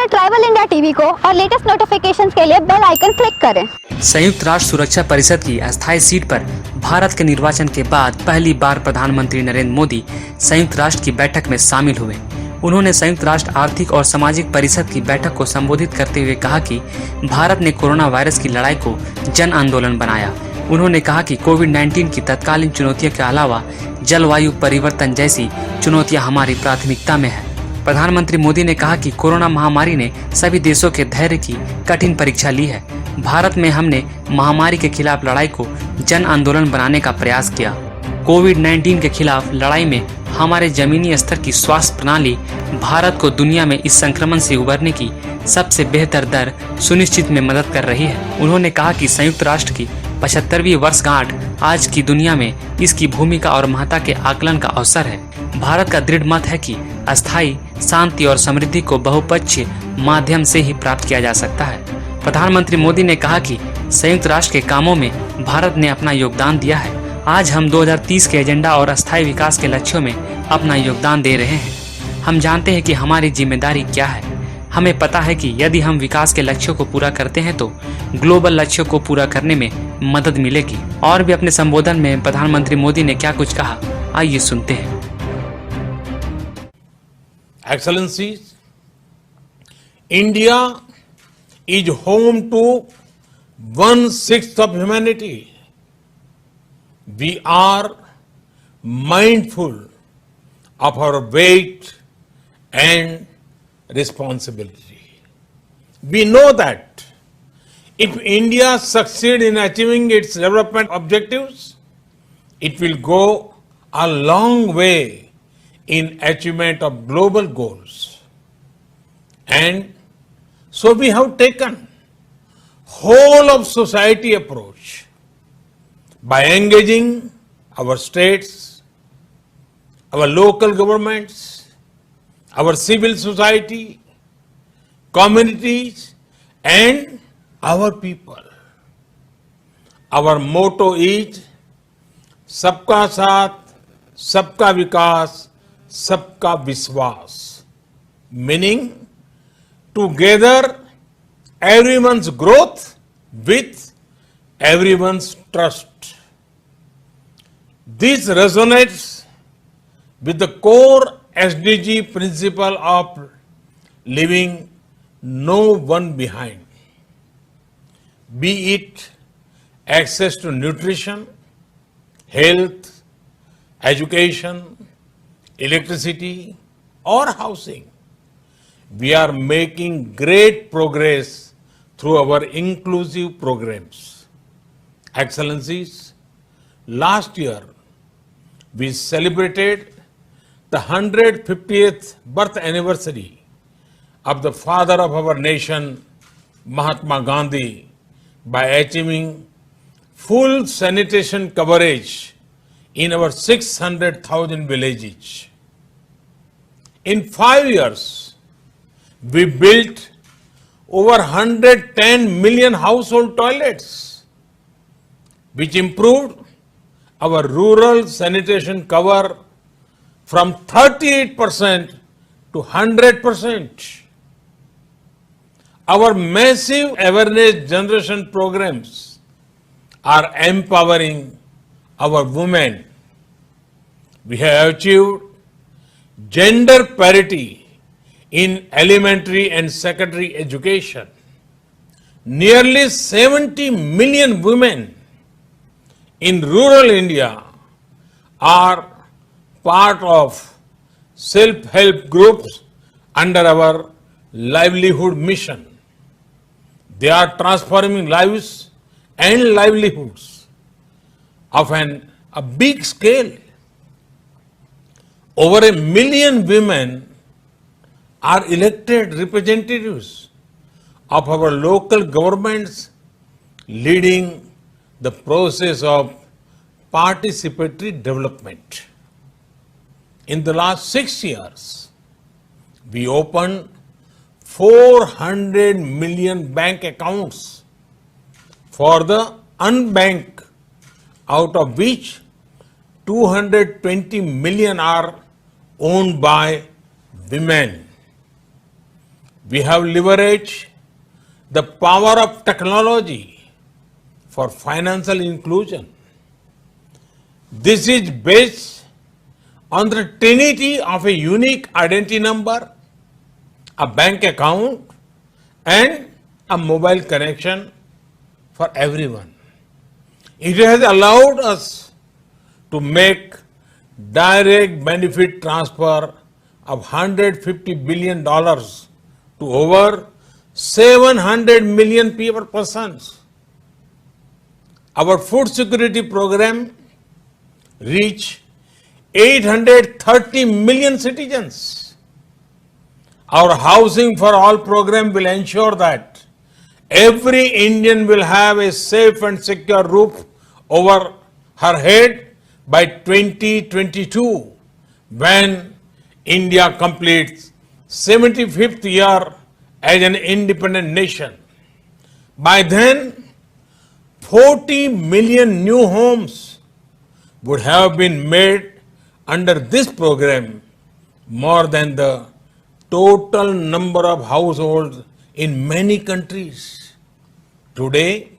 करें tribal India TV को और लेटेस्ट नोटिफिकेशंस के लिए बेल आइकन क्लिक करें। संयुक्त राष्ट्र सुरक्षा परिषद की अस्थायी सीट पर भारत के निर्वाचन के बाद पहली बार प्रधानमंत्री नरेंद्र मोदी संयुक्त राष्ट्र की बैठक में शामिल हुए। उन्होंने संयुक्त राष्ट्र आर्थिक और सामाजिक परिषद की बैठक को संबोधित करते हुए कहा कि भारत ने कोरोना वायरस की लड़ाई को जन आंदोलन बनाया। उन्होंने कहा कि कोविड-19 की तत्कालीन चुनौतियों के अलावा जलवायु परिवर्तन जैसी चुनौतियां हमारी प्राथमिकता में है। प्रधानमंत्री मोदी ने कहा कि कोरोना महामारी ने सभी देशों के धैर्य की कठिन परीक्षा ली है। भारत में हमने महामारी के खिलाफ लड़ाई को जन आंदोलन बनाने का प्रयास किया। कोविड-19 के खिलाफ लड़ाई में हमारे जमीनी स्तर की स्वास्थ्य प्रणाली भारत को दुनिया में इस संक्रमण से उबरने की सबसे बेहतर दर सुनिश्चित में मदद कर रही है। उन्होंने कहा कि संयुक्त राष्ट्र की 75वीं वर्षगांठ आज की दुनिया में इसकी भूमिका और महत्ता के आकलन का अवसर है। भारत का दृढ़ मत है कि अस्थायी शांति और समृद्धि को बहुपक्षीय माध्यम से ही प्राप्त किया जा सकता है। प्रधानमंत्री मोदी ने कहा कि संयुक्त राष्ट्र के कामों में भारत ने अपना योगदान दिया है। आज हम 2030 के एजेंडा और अस्थायी विकास के लक्ष्यों में अपना योगदान दे रहे हैं। हम जानते हैं कि हमारी जिम्मेदारी क्या है। हमें पता है कि यदि हम विकास के लक्ष्यों को पूरा करते हैं तो ग्लोबल लक्ष्यों को पूरा करने में मदद मिलेगी। और भी अपने संबोधन में प्रधानमंत्री मोदी ने क्या कुछ कहा, आइए सुनते हैं। Excellencies, India is home to 1/6 of humanity. We are mindful of our weight and responsibility. We know that if India succeeds in achieving its development objectives, it will go a long way in achievement of global goals. And so we have taken whole of society approach by engaging our states, our local governments, our civil society, communities, and our people. Our motto is सबका साथ, सबका विकास, सबका विश्वास, meaning together everyone's growth with everyone's trust. This resonates with the core SDG principle of leaving no one behind, be it access to nutrition, health, education, electricity, or housing. We are making great progress through our inclusive programs. Excellencies, last year we celebrated the 150th birth anniversary of the father of our nation, Mahatma Gandhi, by achieving full sanitation coverage in our 600,000 villages. In 5 years, we built over 110 million household toilets, which improved our rural sanitation cover from 38% to 100%. Our massive awareness generation programs are empowering our women. We have achieved gender parity in elementary and secondary education. Nearly 70 million women in rural India are part of self-help groups under our livelihood mission. They are transforming lives and livelihoods of a big scale. Over 1 million women are elected representatives of our local governments, leading the process of participatory development. In the last 6 years, we opened 400 million bank accounts for the unbanked, out of which 220 million are owned by women. We have leveraged the power of technology for financial inclusion. This is based on the trinity of a unique identity number, a bank account, and a mobile connection for everyone. It has allowed us to make direct benefit transfer of $150 billion to over 700 million persons. Our food security program reached 830 million citizens. Our Housing for All program will ensure that every Indian will have a safe and secure roof over her head by 2022, when India completes 75th year as an independent nation. By then, 40 million new homes would have been made under this program, more than the total number of households in many countries. Today,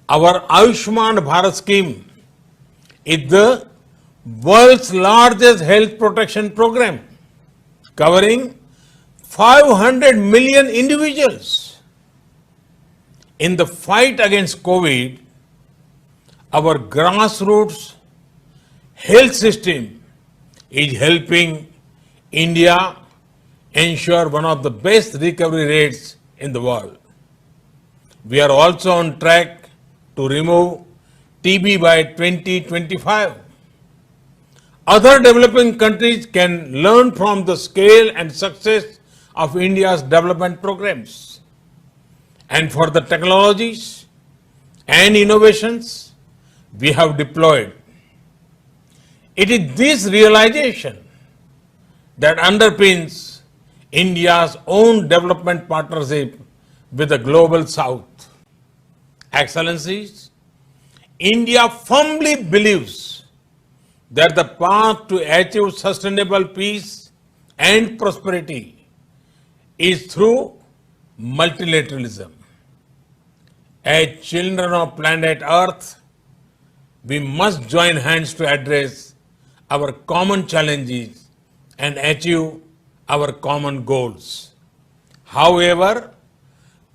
our Ayushman Bharat scheme is the world's largest health protection program, covering 500 million individuals. In the fight against COVID, our grassroots health system is helping India ensure one of the best recovery rates in the world. We are also on track to remove TB by 2025. Other developing countries can learn from the scale and success of India's development programs. And for the technologies and innovations we have deployed, it is this realization that underpins India's own development partnership with the Global South. Excellencies, India firmly believes that the path to achieve sustainable peace and prosperity is through multilateralism. As children of planet Earth, we must join hands to address our common challenges and achieve our common goals. However,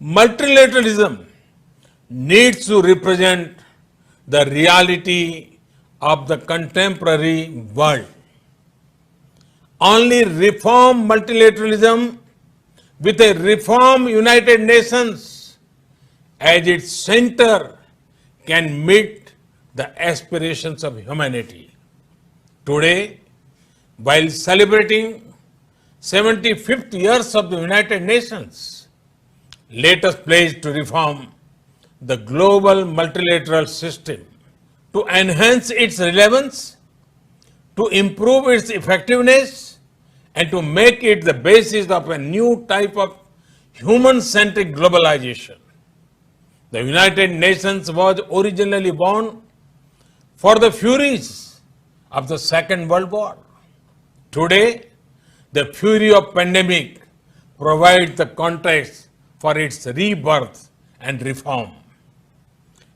multilateralism needs to represent the reality of the contemporary world. Only reform multilateralism with a reform United Nations as its center can meet the aspirations of humanity. Today, while celebrating 75th years of the United Nations, let us pledge to reform the global multilateral system, to enhance its relevance, to improve its effectiveness, and to make it the basis of a new type of human-centric globalization. The United Nations was originally born for the furies of the Second World War. Today, the fury of pandemic provides the context for its rebirth and reform.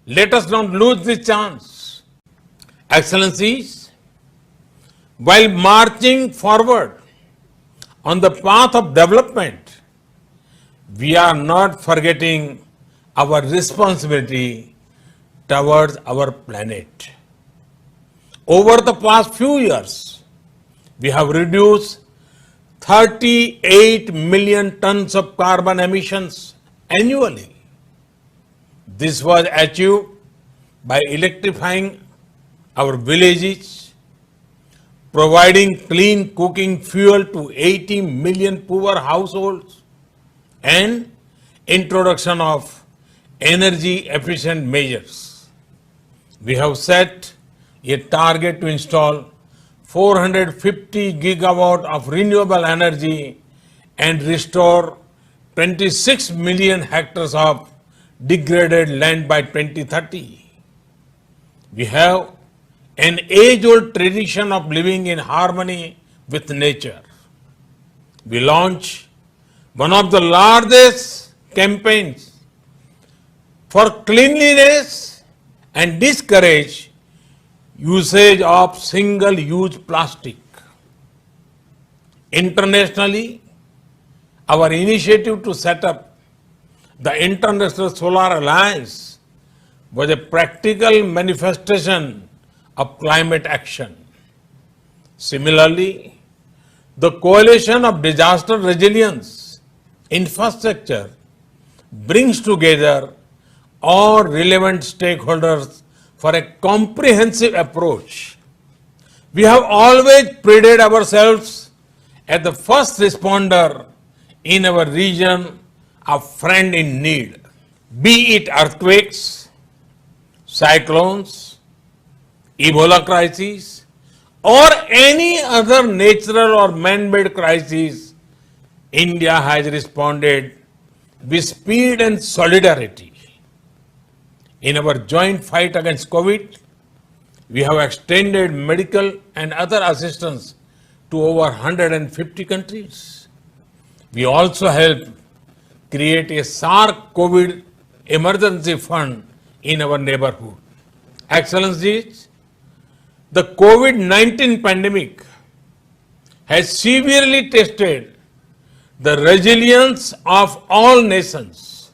Let us not lose this chance. Excellencies, while marching forward on the path of development, we are not forgetting our responsibility towards our planet. Over the past few years, we have reduced 38 million tons of carbon emissions annually. This was achieved by electrifying our villages, providing clean cooking fuel to 80 million poor households, and introduction of energy efficient measures. We have set a target to install 450 gigawatt of renewable energy and restore 26 million hectares of degraded land by 2030. We have an age-old tradition of living in harmony with nature. We launched one of the largest campaigns for cleanliness and discourage usage of single-use plastic. Internationally, our initiative to set up the International Solar Alliance was a practical manifestation of climate action. Similarly, the Coalition of Disaster Resilience Infrastructure brings together all relevant stakeholders for a comprehensive approach. We have always prided ourselves as the first responder in our region, a friend in need, be it earthquakes, cyclones, Ebola crises, or any other natural or man-made crisis. India has responded with speed and solidarity. In our joint fight against COVID, we have extended medical and other assistance to over 150 countries. We also helped create a SARC COVID emergency fund in our neighborhood. Excellencies, the COVID-19 pandemic has severely tested the resilience of all nations.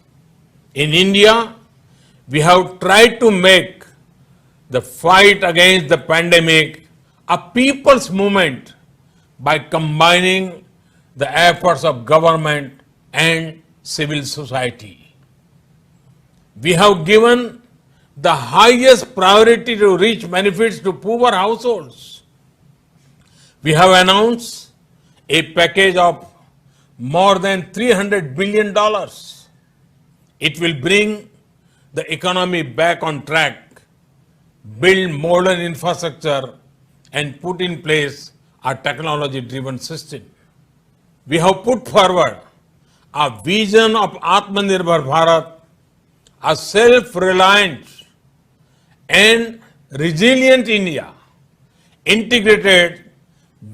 In India, we have tried to make the fight against the pandemic a people's movement by combining the efforts of government and civil society. We have given the highest priority to reach benefits to poor households. We have announced a package of more than $300 billion. It will bring the economy back on track, build modern infrastructure, and put in place a technology-driven system. We have put forward a vision of Atmanirbhar Bharat, a self-reliant and resilient India integrated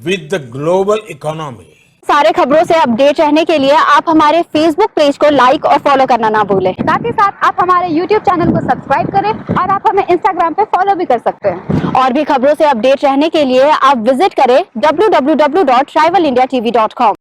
with the global economy. सारे खबरों से update रहने के लिए आप हमारे Facebook page को like और फॉलो करना ना भूलें। साथ ही साथ आप हमारे यूट्यूब चैनल को सब्सक्राइब करें और आप हमें इंस्टाग्राम पे फॉलो भी कर सकते हैं। और भी खबरों से अपडेट रहने के लिए आप विजिट करें www.rivalindiatv.com।